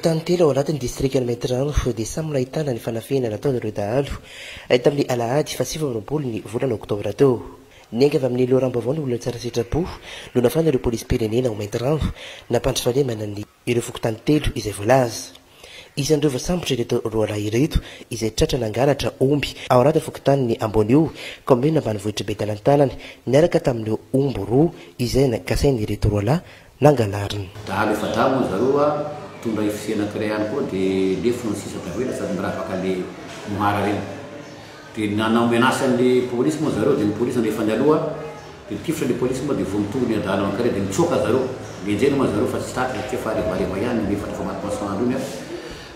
fokontany telo ao anatin'ny district Metrano dia samy nahitana ny fanafihana nataon'ireo dahalo tamin'ny alahady fa 9 ny volana oktobra teo. Niainga avy amin'ny loharambavao ny olona tsara sitrapo no nafana ireo polisy pirenena ao Metrano nampandrifalemana ny ireo fokontany telo izay voalaza. Isan'ireo vasambotra ireto roa lahy ireto izay tratra nangalatra omby ao anatin'ny fokontany ny Ambonio commune ambanivohitra Betalantalana niaraka tamin'ireo omby roa izay nakasainy ireto roa lahy nangalariny. Dahalo efa tamo zareo tonga ifisiana créane koa dia lefona sisa tavoela sady miravaka le mohara reny. Dia nanao menace an'le polisy moa zareo dia ny polisy nefa ny aloha dia tifitra le polisy moa dia vomitony adahalo ankare dia mitsoka zareo. Mienjeny moa zareo fa tsy tatra satria fa revareva ihany ny efatra fa maty-poisson androny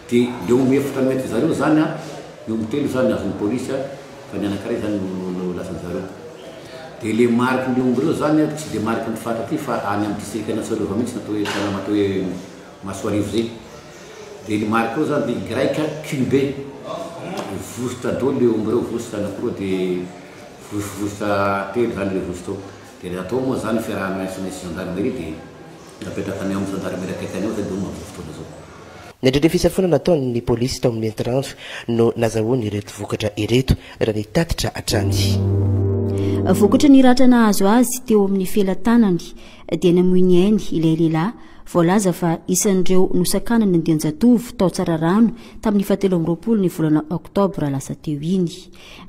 dia le omby efatra mety zareo zany ny omby telo zany azon'ny polisy fa ny anankiray zany no lasany zareo. Dia le mariky ny omby reo zany tsy dia mariky ny fatra ty fa any amin'ny district natsarova mihitsy natao hoe tanàna atao hoe Masoarivo zay. Dia le mariky reo zany dia greka cube vosotra dolo le omby reo vosotra anankiroa dia vosotra telo zany le vosotra. Dia atao moa zany fiarahana sy gendarmerie dia napetraka ny amin'ny gendarmerie akaikany eo zay dia vosotra zao. Nandrindra fisafona nataon'ny polisy tao amin'ny Metrano no nazahoany ireto vokatra ireto raha nitatitra hatrany. Vokatra ny ratra nahazo azy teo amin'ny felan-tanany dia namoiny ainy ilay lehilahy voalaza fa isan'ireo nosakanany ny Tence'mena tao tsara rano tamin'ny 17 ny volana oktobra lasa teo iny.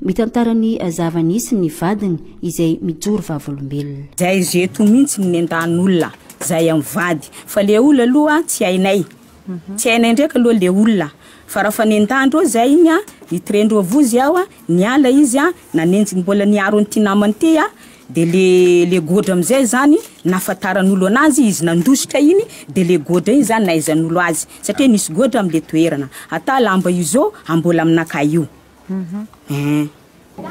Mitantara ny zava-nisy ny vadiny izay mijoro vavolombelona. Zay zeto mihitsy ny nendan'olona zay amin'ny vady fa le olona aloha tsy hainay. Tsy hainay ndraiky aloha le olona fa raha fa nendandreo zay igny nitrendreo vozy aho niala izy nanenjy mbola niaro ny ty namany ty dia le godra amizay zany nafantaran'olo anazy izy nandositra iny dia le godra iny zany nahaizan'olo azy satria nisy godra am'le toerana ata lamba io zao ambola aminakay io.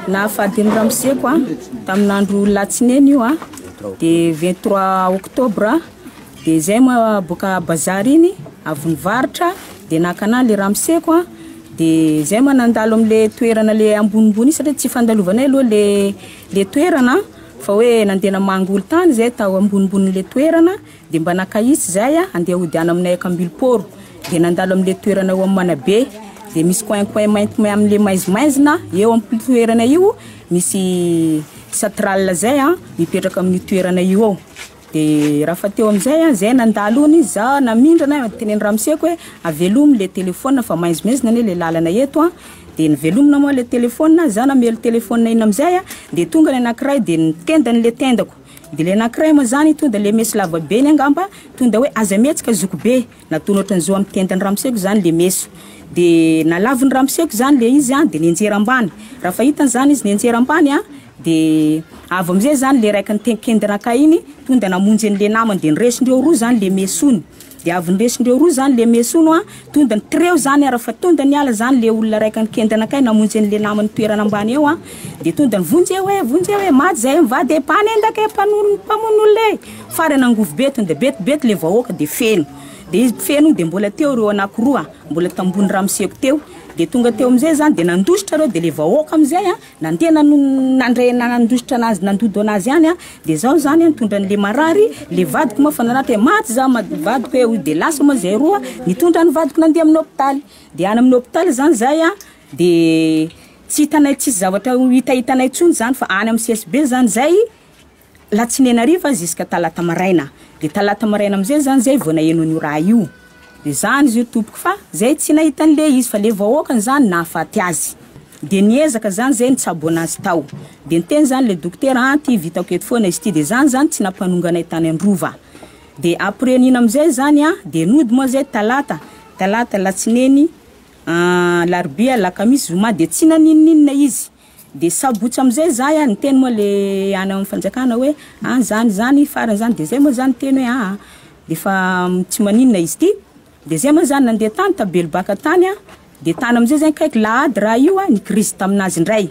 Nahafadiny ramoseko tamin'andro latsineny io dia 23 oktobra dia zay moa boka bazary iny avy nivaritra dia nakana le ramoseko dia zay moa nandalo am'le toerana le ambonimbony satria tsy fandalovanay aloha le toerana fa hoe nandena mangolo tany zay tao ambonimbon'le toerana dia mba nakaitsy zay andeha hodiana aminay akambiloporo dia nandalo am'le toerana eo amin'ny Manabe dia misy coin mainty amin'le maizimaizina eo amin'ny toerana io misy satral zay mipetraka amin'ny toerana io ao. Dia raha fa teo amizay zay nandalo ony za namindrana teneny ramoseko hoe avelomy le telefona fa maizimezina ane le lalana eto dia nivelomina moa le telefona za namelo telefona iny amizay dia tonga ny anankiray dia nitendany le tendako dia le anankiray moa zany tonda le meso lava be ny angamba tonda hoe aza mihetsika zoko be nataony ohatran'izao amin'ny tendany ramoseko zany le meso dia nalaviny ramoseko zany le izy dia nenjera ambany raha fa hitany zany izy nenjera ambany dia avy amizay zany le raiky nitenkendanakay iny tonda namonjy an'le namany dia niresindreo roa zany le mesony dia avy niresindreo roa zany le mesono tonda nitreo zany raha fa tonda niala zany le olona raiky nikendanakay namonjy an'le namany toerana ambany eo dia tonda nivonjy hoe maty zay mivady epany endaka mpamon'olona fary nangovo be tonda betibety le vahoaka dia feno dia izy feno dia mbola teo reo anankiroa mbola tambony ramoseko teo dia tonga teo amizay zany dia nandositra reo dia le vahoaka amizay nandeha nandrena nandositra anazy nandodo anazy ihany dia zao zany nitondra an'le marary le vadiko moa fa nanatra hoe maty za vadiko hoe dia lasa moa zay roa nitondra ny vadiko nandeha amin'ny hôpitaly dia any amin'ny hôpitaly zany zay dia tsy hitanay tsisy zavatra hitanay tsony zany fa any amin'ny CSB zany zay latsinena ariva jusqu'à talata maraina dia talata maraina amizay zany zay vao naheno io raha io dia zany izy io tompoko fa zay tsy nahitan'le izy fa le vahoakany zany nahafaty azy dia niezaka zany zay nitsabo anazy tao dia niteny zany le dokotera ty vitako eto foana izy ty dia zany tsy nampanonganay tany Androva dia après nina amizay zany dia nody moa zay talata latsineny larobia lakamisy zoma dia tsy naninina izy dia sabotsy amizay zay niteny moa le any amin'ny fanjakana hoe zany farany zany dia zay moa zany teny hoe dia fa tsy maninona izy ty dia zay moa zany nandeha tany tabelo baka tany dia tany amizay zany kaiky lahady raha io ny crise taminazy indray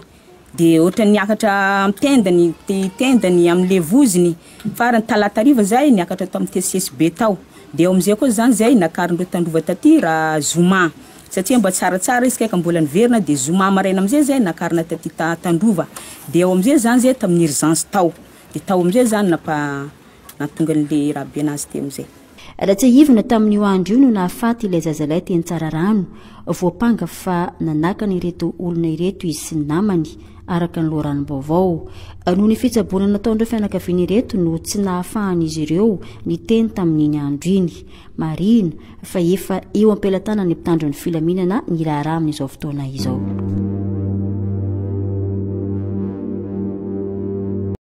dia ohatra niakatra mitendany tendany amin'le voziny farany talata ariva zay niakatra tao amin'ny TCSB tao dia eo amizay koa zany zay nakarindreo tandrova taty raha zoma satria mba tsaratsara izy kaiky mbola niverina dia zoma maraina amizay zay nakarina taty tandrova dia eo amizay zany zay tamin'ny urgence tao dia tao amizay zany natonga an'le rahabe anazy teo amizay. raha tsy hivina tamin'io andro io no nahafaty ilay zazalay teny tsara rano voapanga fa nanakana ireto olona ireto izy sy ny namany araka ny loharanom-baovao noho ny fitsaboana nataondreo fianakaviana ireto no tsy nahafahan'izy ireo ny teny tamin'iny andro iny marina fa efa eo ampelatana ny mpitandro ny filaminana ny raharaha amin'izao fotoana izao.